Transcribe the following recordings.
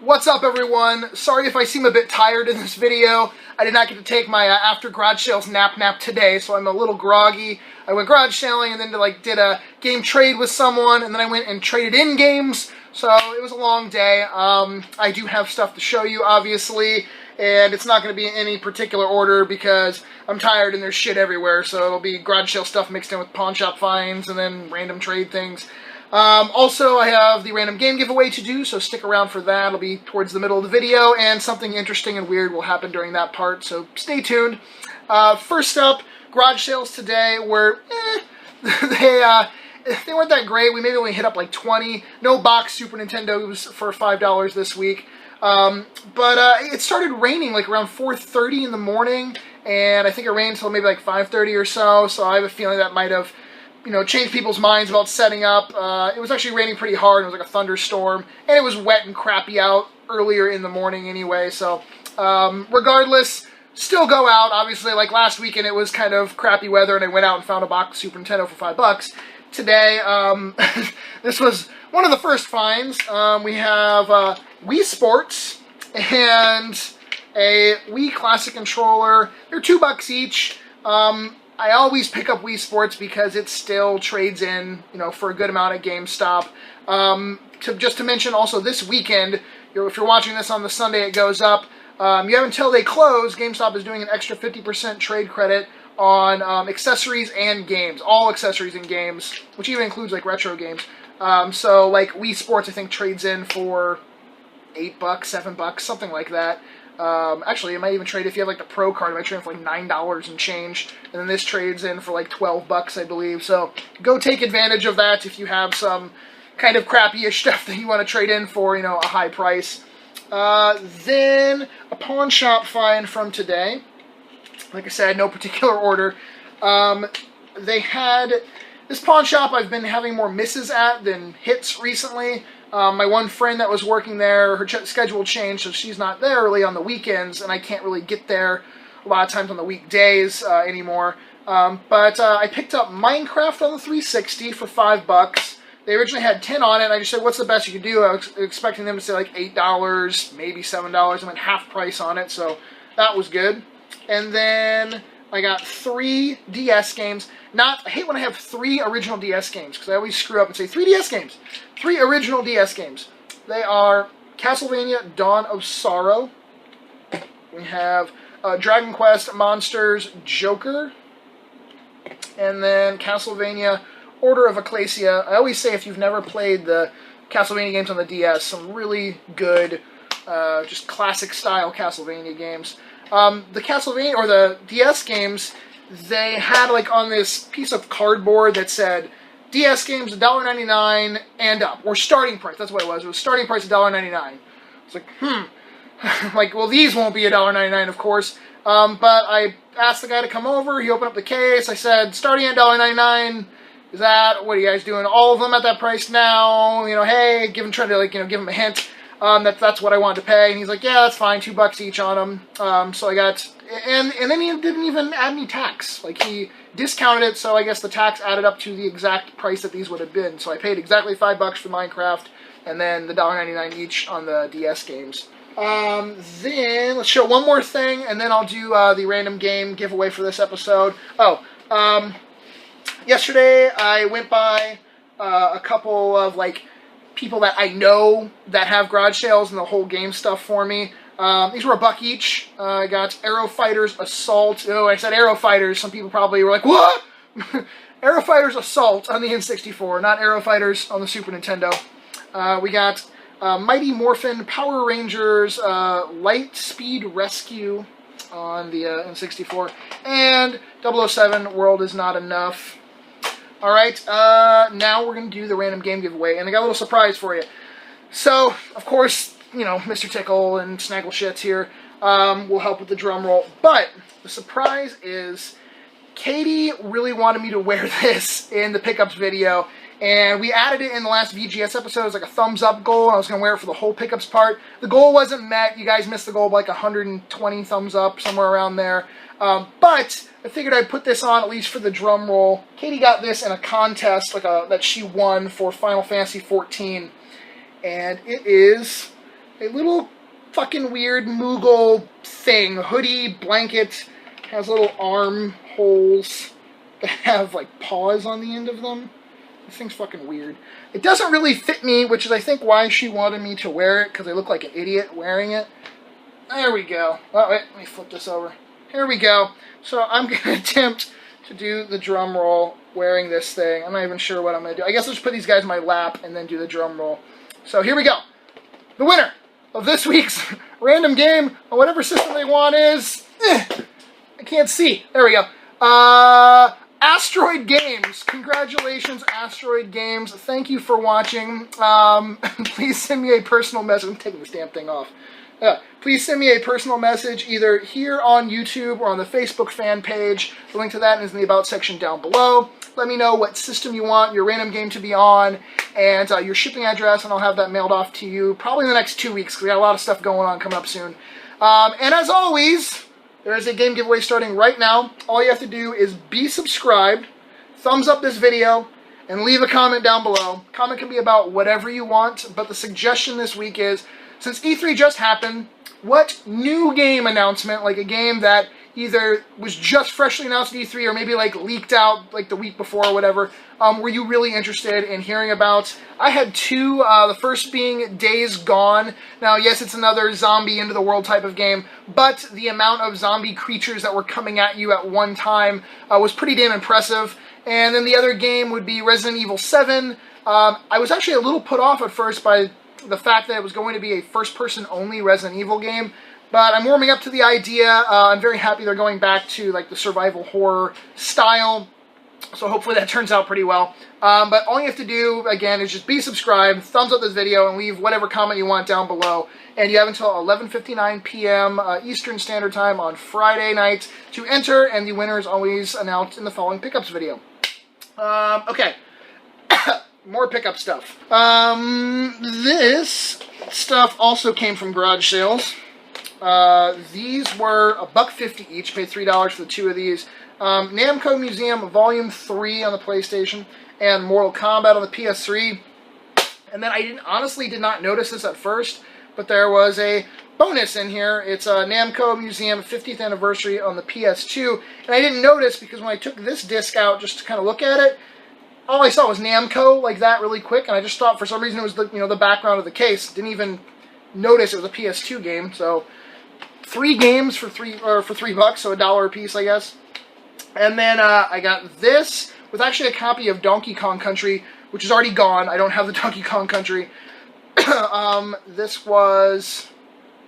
What's up, everyone? Sorry if I seem a bit tired in this video. I did not get to take my after garage sales nap today, so I'm a little groggy. I went garage sailing and then did a game trade with someone, and then I went and traded in games, so it was a long day. I do have stuff to show you, obviously, and it's not going to be in any particular order because I'm tired and there's shit everywhere, so it'll be garage sale stuff mixed in with pawn shop finds and then random trade things. Also, I have the random game giveaway to do, so stick around for that. It'll be towards the middle of the video, and something interesting and weird will happen during that part, so stay tuned. First up, garage sales today were, they weren't that great. We maybe only hit up like 20. No box Super Nintendos for $5 this week. But it started raining like around 4:30 in the morning, and I think it rained until maybe like 5:30 or so I have a feeling that might have changed people's minds about setting up. It was actually raining pretty hard. It was like a thunderstorm, and it was wet and crappy out earlier in the morning anyway, so regardless, still go out. Obviously, like last weekend, it was kind of crappy weather, and I went out and found a box Super Nintendo for $5. Today, this was one of the first finds. We have Wii Sports and a Wii Classic controller. They're $2 each. I always pick up Wii Sports because it still trades in, for a good amount at GameStop. Just to mention also this weekend, if you're watching this on the Sunday it goes up, you have until they close. GameStop is doing an extra 50% trade credit on accessories and games. All accessories and games, which even includes like retro games. So like Wii Sports I think trades in for $8, $7, something like that. Actually, it might even trade if you have like the Pro card. It might trade for like $9 and change, and then this trades in for like $12, I believe. So go take advantage of that if you have some kind of crappy-ish stuff that you want to trade in for, a high price. Then a pawn shop find from today. Like I said, no particular order. They had this pawn shop. I've been having more misses at than hits recently. My one friend that was working there, her schedule changed, so she's not there really on the weekends, and I can't really get there a lot of times on the weekdays anymore. But I picked up Minecraft on the 360 for $5. They originally had 10 on it, and I just said, what's the best you could do? I was expecting them to say like $8, maybe $7. I went half price on it, so that was good. And then I got 3 DS games. I hate when I have 3 original DS games, because I always screw up and say 3 DS games. 3 original DS games. They are Castlevania Dawn of Sorrow. We have Dragon Quest Monsters Joker. And then Castlevania Order of Ecclesia. I always say if you've never played the Castlevania games on the DS, some really good, just classic style Castlevania games. The Castlevania, or the DS games, they had like on this piece of cardboard that said DS games $1.99 and up, or starting price. That's what it was. It was starting price $1.99. It's like, like, well, these won't be $1.99, of course. But I asked the guy to come over. He opened up the case. I said, starting at $1.99. Is that, what are you guys doing? All of them at that price now? Hey, trying to give him a hint. That's what I wanted to pay, and he's like, yeah, that's fine, $2 each on them. So I got, and then he didn't even add any tax. Like, he discounted it, so I guess the tax added up to the exact price that these would have been. So I paid exactly $5 for Minecraft, and then the $1.99 each on the DS games. Then let's show one more thing, and then I'll do the random game giveaway for this episode. Yesterday I went by a couple of people that I know that have garage sales and the whole game stuff for me. These were $1 each. I got Aero Fighters Assault. Oh, I said Aero Fighters. Some people probably were like, what? Aero Fighters Assault on the N64, not Aero Fighters on the Super Nintendo. We got Mighty Morphin Power Rangers Light Speed Rescue on the N64. And 007 World Is Not Enough. Alright, now we're going to do the random game giveaway, and I got a little surprise for you. So, of course, Mr. Tickle and Snaggle Shits here will help with the drum roll, but the surprise is Katie really wanted me to wear this in the pickups video, and we added it in the last VGS episode. It was like a thumbs up goal. I was going to wear it for the whole pickups part. The goal wasn't met. You guys missed the goal by like 120 thumbs up, somewhere around there. But I figured I'd put this on at least for the drum roll. Katie got this in a contest that she won for Final Fantasy XIV, and it is a little fucking weird Moogle thing. Hoodie, blanket, has little arm holes that have like paws on the end of them. This thing's fucking weird. It doesn't really fit me, which is I think why she wanted me to wear it, because I look like an idiot wearing it. There we go. Oh, wait, let me flip this over. Here we go. So I'm going to attempt to do the drum roll wearing this thing. I'm not even sure what I'm going to do. I guess I'll just put these guys in my lap and then do the drum roll. So here we go. The winner of this week's random game on whatever system they want is... I can't see. There we go. Asteroid Games. Congratulations, Asteroid Games. Thank you for watching. Please send me a personal message. I'm taking this damn thing off. Please send me a personal message either here on YouTube or on the Facebook fan page. The link to that is in the About section down below. Let me know what system you want your random game to be on and your shipping address, and I'll have that mailed off to you probably in the next 2 weeks because we got a lot of stuff going on coming up soon. And as always... there is a game giveaway starting right now. All you have to do is be subscribed, thumbs up this video, and leave a comment down below. Comment can be about whatever you want, but the suggestion this week is, since E3 just happened, what new game announcement, like a game that either was just freshly announced at E3 or maybe like leaked out like the week before or whatever, were you really interested in hearing about? I had two, the first being Days Gone. Now, yes, it's another zombie into the world type of game, but the amount of zombie creatures that were coming at you at one time was pretty damn impressive. And then the other game would be Resident Evil 7. I was actually a little put off at first by the fact that it was going to be a first-person only Resident Evil game. But I'm warming up to the idea. I'm very happy they're going back to like the survival horror style. So hopefully that turns out pretty well. But all you have to do, again, is just be subscribed, thumbs up this video, and leave whatever comment you want down below. And you have until 11:59 p.m. Eastern Standard Time on Friday night to enter, and the winner is always announced in the following pickups video. Okay. More pickup stuff. This stuff also came from garage sales. These were $1.50 each. Paid $3 for the two of these. Namco Museum Volume 3 on the PlayStation and Mortal Kombat on the PS3. And then I honestly did not notice this at first, but there was a bonus in here. It's a Namco Museum 50th Anniversary on the PS2. And I didn't notice because when I took this disc out just to kind of look at it, all I saw was Namco like that really quick, and I just thought for some reason it was the the background of the case. Didn't even notice it was a PS2 game. So 3 games for $3, so $1 a piece, I guess. And then I got this with actually a copy of Donkey Kong Country, which is already gone. I don't have the Donkey Kong Country. This was,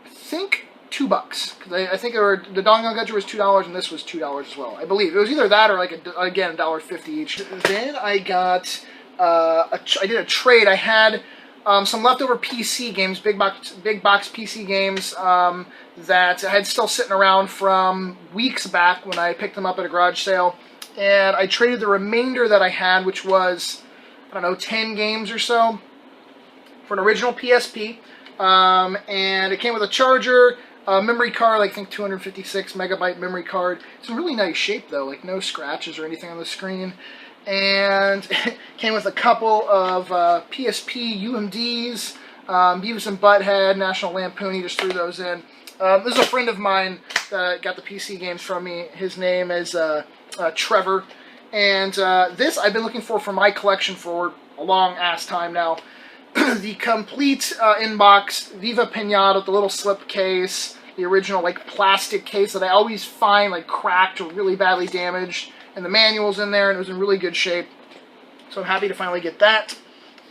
I think, $2. Because I think the Donkey Kong Country was $2 and this was $2 as well. I believe it was either that or like again $1.50 each. Then I got I did a trade. I had some leftover PC games, big box PC games that I had still sitting around from weeks back when I picked them up at a garage sale, and I traded the remainder that I had, which was, I don't know, 10 games or so, for an original PSP, and it came with a charger, memory card, like I think 256 megabyte memory card. It's in really nice shape though, like no scratches or anything on the screen. And it came with a couple of PSP UMDs, Beavis and Butthead, National Lampoon. He just threw those in. This is a friend of mine that got the PC games from me. His name is Trevor. And this I've been looking for my collection for a long-ass time now. The complete in-box Viva Pinata with the little slip case, the original like plastic case that I always find like cracked or really badly damaged. And the manual's in there, and it was in really good shape. So I'm happy to finally get that.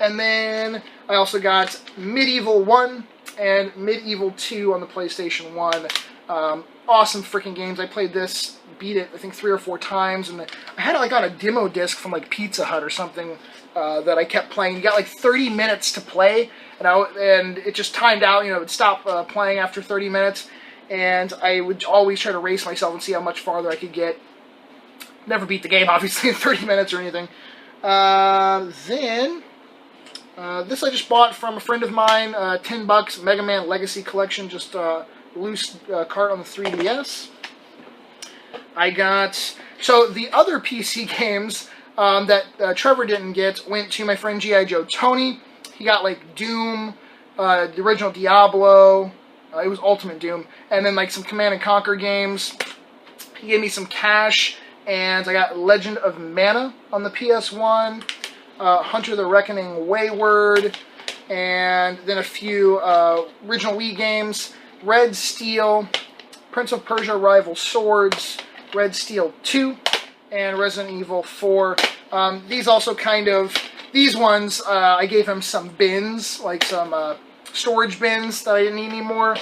And then I also got Medieval 1 and Medieval 2 on the PlayStation 1. Awesome freaking games. I played this, beat it, I think 3 or 4 times. And I had it like on a demo disc from like Pizza Hut or something that I kept playing. You got like 30 minutes to play, and it just timed out. It would stop playing after 30 minutes. And I would always try to race myself and see how much farther I could get. Never beat the game, obviously, in 30 minutes or anything. Then, this I just bought from a friend of mine, $10, Mega Man Legacy Collection, just loose cart on the 3DS. I got, so the other PC games that Trevor didn't get went to my friend G.I. Joe Tony. He got like Doom, the original Diablo. It was Ultimate Doom. And then like some Command & Conquer games. He gave me some cash, and I got Legend of Mana on the PS1, Hunter the Reckoning Wayward, and then a few original Wii games, Red Steel, Prince of Persia Rival Swords, Red Steel 2, and Resident Evil 4. These also these ones, I gave him some bins, like some storage bins that I didn't need anymore.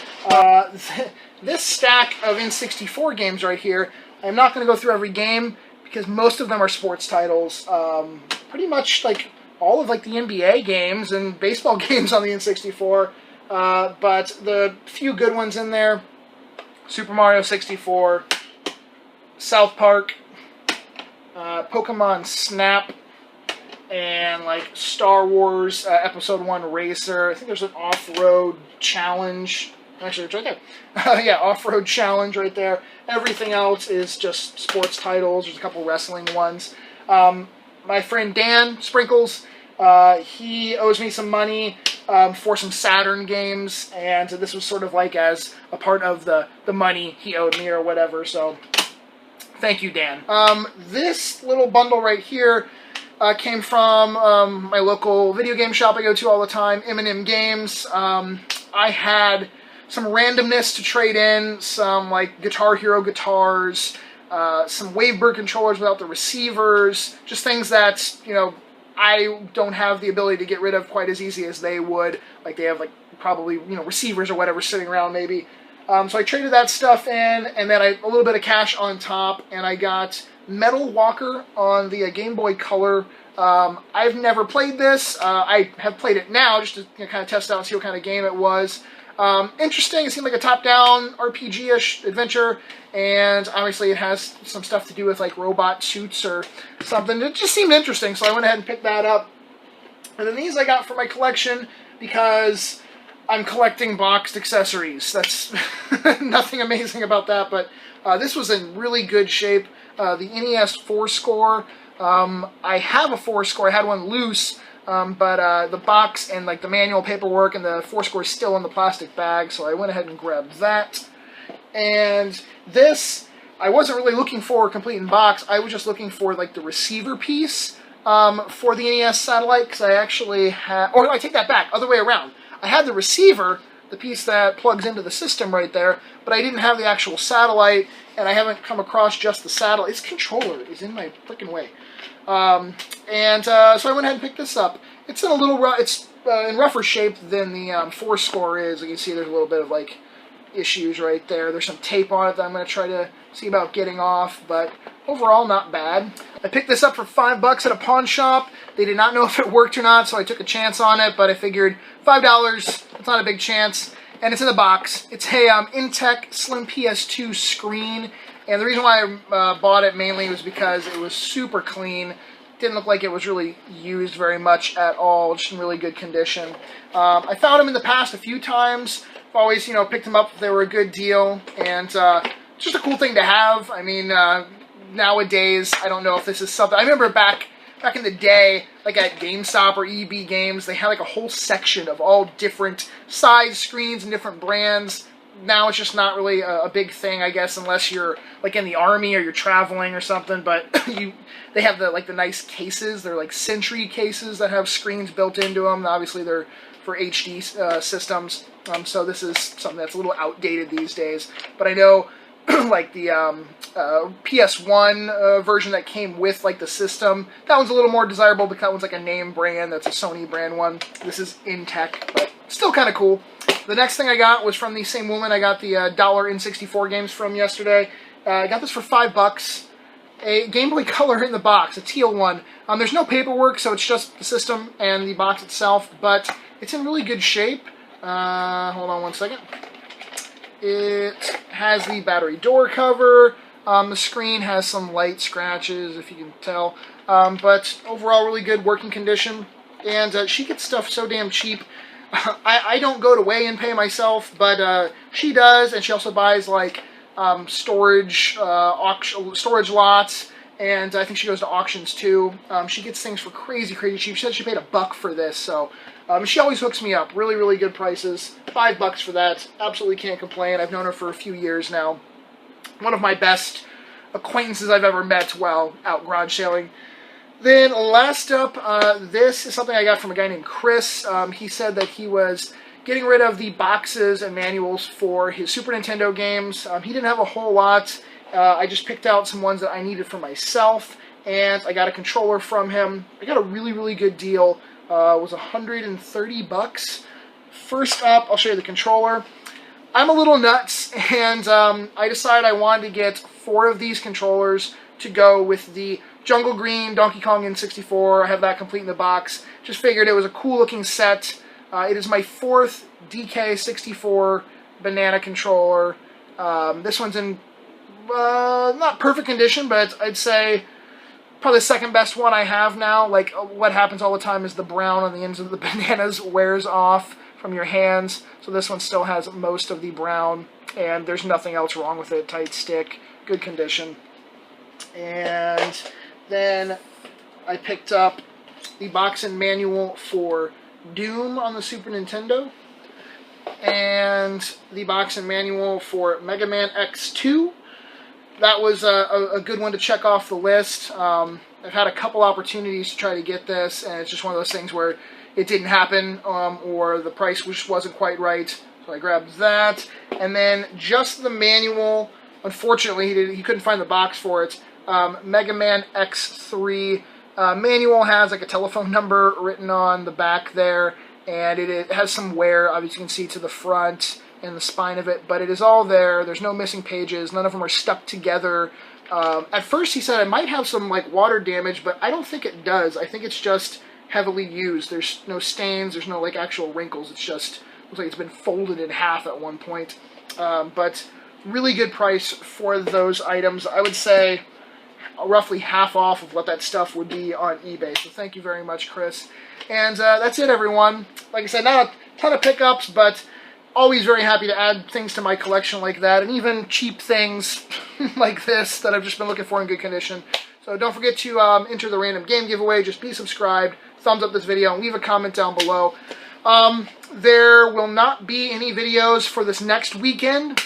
This stack of N64 games right here, I'm not going to go through every game because most of them are sports titles. Pretty much like all of like the NBA games and baseball games on the N64. But the few good ones in there, Super Mario 64, South Park, Pokemon Snap, and like Star Wars Episode 1 Racer. I think there's an Off-Road Challenge. Actually, it's right there. Yeah, Off-Road Challenge right there. Everything else is just sports titles. There's a couple wrestling ones. My friend Dan Sprinkles, he owes me some money for some Saturn games, and this was sort of like as a part of the money he owed me or whatever, so thank you, Dan. This little bundle right here came from my local video game shop I go to all the time, M&M Games. I had some randomness to trade in, some like Guitar Hero guitars, some Wavebird controllers without the receivers, just things that, you know, I don't have the ability to get rid of quite as easy as they would. Like they have like probably, you know, receivers or whatever sitting around maybe. So I traded that stuff in, and then a little bit of cash on top, and I got Metal Walker on the Game Boy Color. I've never played this. I have played it now just to kind of test out and see what kind of game it was. Interesting. It seemed like a top-down RPG-ish adventure, and obviously it has some stuff to do with like robot suits or something. It just seemed interesting, so I went ahead and picked that up. And then these I got for my collection because I'm collecting boxed accessories. That's nothing amazing about that, but this was in really good shape. The NES 4-score. I have a 4-score. I had one loose. But the box and like the manual paperwork and the 4-score is still in the plastic bag, so I went ahead and grabbed that. And this, I wasn't really looking for complete in box. I was just looking for like the receiver piece for the NES satellite, because I actually had, or I take that back, other way around. I had the receiver, the piece that plugs into the system right there, but I didn't have the actual satellite, and I haven't come across just the satellite. Its controller is in my freaking way. So I went ahead and picked this up. It's in a little it's in rougher shape than the 4-score is. You can see there's a little bit of like issues right there. There's some tape on it that I'm going to try to see about getting off, but overall not bad. I picked this up for $5 at a pawn shop. They did not know if it worked or not, so I took a chance on it, but I figured $5, it's not a big chance, and it's in the box. It's a Intech Slim PS2 screen. And the reason why I bought it mainly was because it was super clean. Didn't look like it was really used very much at all, just in really good condition. I found them in the past a few times. I've always, you know, picked them up if they were a good deal. And just a cool thing to have. I mean, nowadays, I don't know if this is something. I remember back in the day, like at GameStop or EB Games, they had like a whole section of all different size screens and different brands. Now it's just not really a big thing, I guess, unless you're like in the army or you're traveling or something. But they have the nice cases. They're like Sentry cases that have screens built into them. Obviously, they're for HD systems. So this is something that's a little outdated these days. But I know like the PS1 version that came with like the system, that one's a little more desirable because that one's like a name brand. That's a Sony brand one. This is Intech, but still kind of cool. The next thing I got was from the same woman I got the dollar N64 games from yesterday. I got this for $5. A Game Boy Color in the box, a teal one. There's no paperwork, so it's just the system and the box itself, but it's in really good shape. Hold on one second. It has the battery door cover. The screen has some light scratches, if you can tell. But overall, really good working condition. And she gets stuff so damn cheap. I don't go to weigh and pay myself, but she does, and she also buys like storage lots, and I think she goes to auctions too. She gets things for crazy cheap. She said she paid $1 for this, so She always hooks me up. Really, really good prices. $5 for that. Absolutely can't complain. I've known her for a few years now. One of my best acquaintances I've ever met while out garage sailing. Then last up, this is something I got from a guy named Chris. He said that he was getting rid of the boxes and manuals for his Super Nintendo games. He didn't have a whole lot. I just picked out some ones that I needed for myself, and I got a controller from him. I got a really, really good deal. It was $130. First up, I'll show you the controller. I'm a little nuts, and I decided I wanted to get 4 of these controllers to go with the Jungle Green Donkey Kong N64. I have that complete in the box. Just figured it was a cool looking set. It is my 4th DK64 banana controller. This one's in not perfect condition, but I'd say probably the second best one I have now. Like, what happens all the time is the brown on the ends of the bananas wears off from your hands. So this one still has most of the brown, and there's nothing else wrong with it. Tight stick, good condition. And then I picked up the box and manual for Doom on the Super Nintendo, and the box and manual for Mega Man X2. That was a good one to check off the list. I've had a couple opportunities to try to get this, and it's just one of those things where it didn't happen, or the price just wasn't quite right, so I grabbed that. And then just the manual. Unfortunately, he couldn't find the box for it. Mega Man X3 manual has like a telephone number written on the back there, and it has some wear, obviously you can see to the front and the spine of it, but it is all there. There's no missing pages. None of them are stuck together. At first he said it might have some like water damage, but I don't think it does. I think it's just heavily used. There's no stains. There's no like actual wrinkles. It's just looks like it's been folded in half at one point. But really good price for those items. I would say roughly half off of what that stuff would be on eBay. So thank you very much, Chris. And that's it, everyone. Like I said, not a ton of pickups, but always very happy to add things to my collection like that, and even cheap things like this that I've just been looking for in good condition. So don't forget to enter the random game giveaway. Just be subscribed, thumbs up this video, and leave a comment down below. There will not be any videos for this next weekend,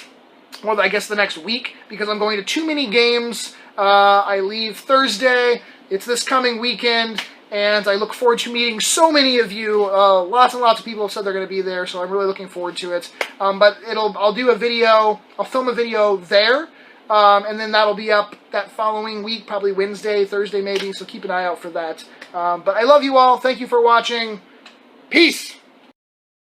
well, I guess the next week, because I'm going to too many games. I leave Thursday. It's this coming weekend, and I look forward to meeting so many of you. Lots and lots of people have said they're going to be there, so I'm really looking forward to it. But I'll do a video. I'll film a video there, and then that'll be up that following week, probably Wednesday, Thursday maybe. So keep an eye out for that. But I love you all. Thank you for watching. Peace.